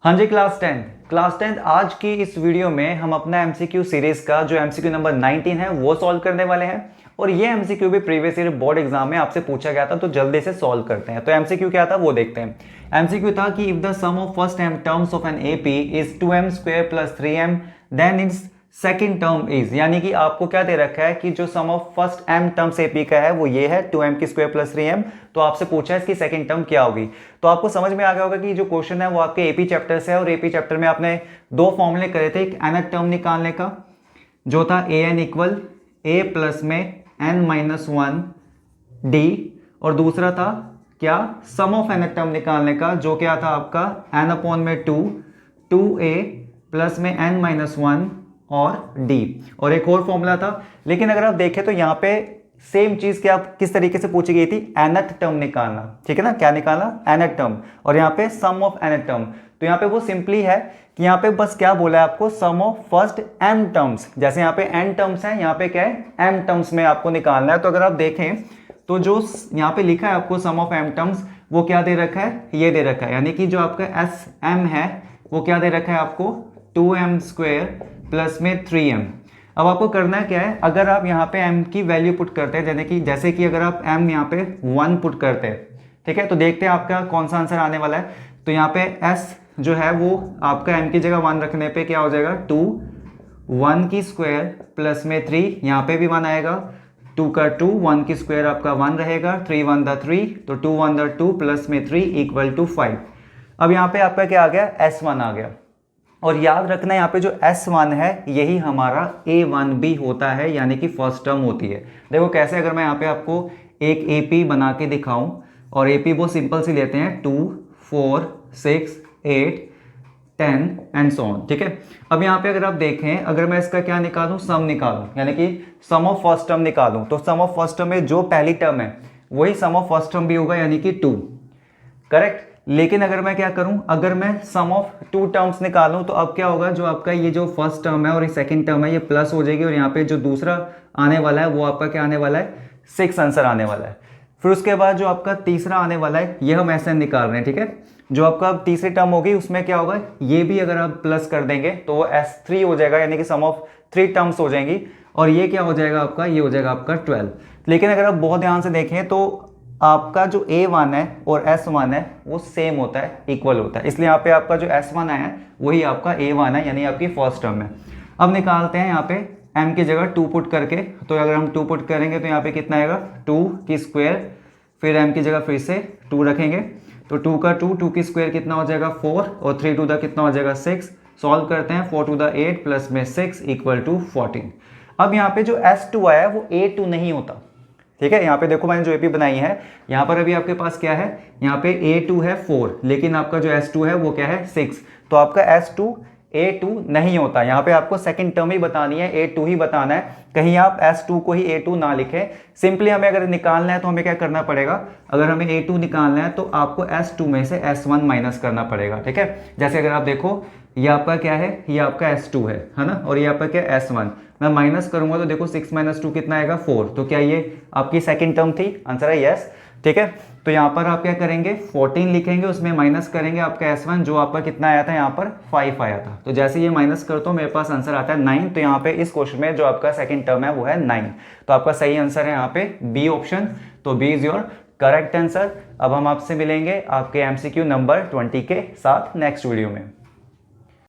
हाँ जी, class tenth आज की इस वीडियो में हम अपना एमसीक्यू सीरीज का जो एमसीक्यू नंबर 19 है वो सॉल्व करने वाले हैं। और ये एमसीक्यू भी प्रीवियस ईयर बोर्ड एग्जाम में आपसे पूछा गया था, तो जल्दी से सॉल्व करते हैं। तो एमसीक्यू क्या था वो देखते हैं। एमसीक्यू था कि if the sum of first M terms of an AP is 2m square plus 3m then it's second term is, यानी कि आपको क्या दे रखा है कि जो sum of first M terms AP का है वो ये है 2m की स्क्वायर प्लस 3m। तो आपसे पूछा है इसकी सेकंड टर्म क्या होगी। तो आपको समझ में आ गया होगा कि जो क्वेश्चन है वो आपके एपी चैप्टर से है, और एपी चैप्टर में आपने दो फॉर्मूले करे थे। एक nth टर्म निकालने का जो था an इक्वल a प्लस में n माइनस 1 d, और दूसरा था क्या सम ऑफ nth टर्म निकालने का जो क्या था आपका n अपॉन में 2a प्लस में n माइनस 1 और d, और एक और फॉर्मूला था। लेकिन अगर आप देखें तो यहाँ पे सेम चीज क्या किस तरीके से पूछी गई थी, nth टर्म निकालना, ठीक है ना, क्या निकालना nth टर्म, और यहाँ पे सम ऑफ nth टर्म। तो यहाँ पे वो सिंपली है कि यहाँ पे बस क्या बोला है आपको, सम ऑफ फर्स्ट m टर्म्स। जैसे यहाँ पे n टर्म्स है, यहाँ पे क्या है m टर्म्स में आपको निकालना है। तो अगर आप देखें तो जो यहाँ पे लिखा है आपको सम ऑफ m टर्म्स वो क्या दे रखा है, ये दे रखा है, यानी कि जो आपका एस m है वो क्या दे रखा है आपको 2m स्क्वेयर प्लस में 3m। अब आपको करना क्या है, अगर आप यहाँ पे m की वैल्यू पुट करते हैं, जैसे कि अगर आप m यहाँ पे 1 पुट करते हैं, ठीक है, तो देखते हैं आपका कौन सा आंसर आने वाला है। तो यहाँ पे s जो है वो आपका m की जगह 1 रखने पे क्या हो जाएगा 2, 1 की स्क्वायर प्लस में 3, यहाँ पे भी 1 आएगा, 2 का 2, 1 की स्क्वायर आपका 1 रहेगा, 3 1 द 3, तो 2 1 द 2 प्लस में 3 इक्वल टू 5। अब यहाँ पे आपका क्या आ गया, s1 आ गया। और याद रखना यहाँ पे जो S1 है यही हमारा A1 भी होता है, यानी कि फर्स्ट टर्म होती है। देखो कैसे, अगर मैं यहाँ पे आपको एक AP बना के दिखाऊं, और AP वो सिंपल सी लेते हैं 2 4 6 8 10 एंड सो ऑन, ठीक है। अब यहाँ पे अगर आप देखें, अगर मैं इसका क्या निकालूं, सम निकालूं, यानी कि सम ऑफ फर्स्ट टर्म निकालूं, तो सम ऑफ फर्स्ट टर्म में जो पहली टर्म है वही सम ऑफ फर्स्ट टर्म भी होगा, यानी कि 2, करेक्ट। लेकिन अगर मैं क्या करूं, अगर मैं सम ऑफ 2 टर्म्स निकालूं तो अब क्या होगा, जो आपका ये जो फर्स्ट टर्म है और ये सेकंड टर्म है ये प्लस हो जाएगी, और यहाँ पे जो दूसरा आने वाला है वो आपका क्या आने वाला है 6 आंसर आने वाला है। फिर उसके बाद जो आपका तीसरा आने वाला है ये हम ऐसे निकाल रहे हैं, ठीक है। जो आपका तीसरी टर्म होगी उसमें क्या होगा, ये भी अगर आप प्लस कर देंगे तो वो S3 हो जाएगा, यानी कि सम ऑफ 3 टर्म्स हो जाएंगी, और ये क्या हो जाएगा आपका, ये हो जाएगा आपका 12। लेकिन अगर आप बहुत ध्यान से देखें तो आपका जो A1 है और S1 है वो सेम होता है, इक्वल होता है, इसलिए यहाँ पे आपका जो S1 आया है वही आपका A1 है, यानी आपकी फर्स्ट टर्म है। अब निकालते हैं यहाँ पे m की जगह 2 पुट करके, तो अगर हम 2 पुट करेंगे तो यहाँ पे कितना आएगा 2 की स्क्वायर, फिर m की जगह फिर से 2 रखेंगे, तो 2 का 2 की स्क्वायर कितना हो जाएगा 4, और 3 टू द कितना हो जाएगा 6। सॉल्व करते हैं, 4 टू द 8 प्लस में 6 इक्वल टू 14। अब यहाँ पे जो S2 आया वो A2 नहीं होता, ठीक है। यहाँ पे देखो मैंने जो एपी बनाई है, यहाँ पर अभी आपके पास क्या है, यहाँ पे A2 है 4, लेकिन आपका जो S2 है वो क्या है 6, तो आपका S2 A2 नहीं होता। यहाँ पे आपको सेकंड टर्म ही बतानी है, A2 ही बताना है, कहीं आप S2 को ही A2 ना लिखें। सिंपली हमें अगर निकालना है तो हमें क्या करना पड़ेगा, अगर हमें A2 निकालना है तो आपको S2 में से S1 माइनस करना पड़ेगा, ठीक है। जैसे अगर आप देखो ये आपका क्या है, ये आपका S2 है ना, और ये आपका क्या S1, मैं माइनस करूंगा तो देखो 6 माइनस 2 कितना आएगा 4, तो क्या ये आपकी सेकंड टर्म थी, आंसर है यस, ठीक है। तो यहाँ पर आप क्या करेंगे 14 लिखेंगे, उसमें माइनस करेंगे आपका S1 जो आपका कितना आया था, यहाँ पर 5 आया था, तो जैसे ये माइनस करता हूँ मेरे पास आंसर आता है 9। तो यहाँ पे इस क्वेश्चन में जो आपका सेकंड टर्म है वो है 9, तो आपका सही आंसर है यहाँ पे बी ऑप्शन, तो B is your correct answer. अब हम आपसे मिलेंगे आपके MCQ नंबर 20 के साथ नेक्स्ट वीडियो में।